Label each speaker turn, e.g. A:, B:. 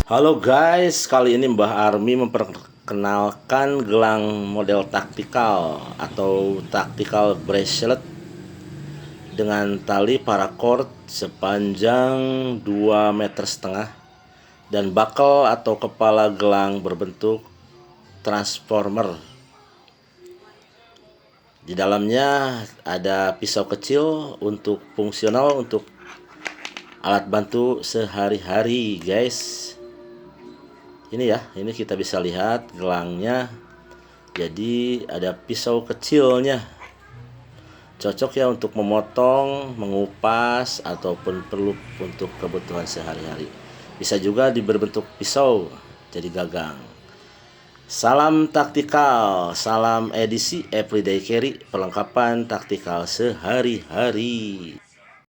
A: Halo guys, kali ini Mbah Army memperkenalkan gelang model taktikal atau tactical bracelet dengan tali paracord sepanjang 2,5 meter dan buckle atau kepala gelang berbentuk transformer. Di dalamnya ada pisau kecil untuk fungsional untuk alat bantu sehari-hari guys. Ini kita bisa lihat gelangnya. Jadi ada pisau kecilnya. Cocok ya untuk memotong, mengupas ataupun perlu untuk kebutuhan sehari-hari. Bisa juga berbentuk pisau jadi gagang. Salam taktikal, salam edisi everyday carry, perlengkapan taktikal sehari-hari.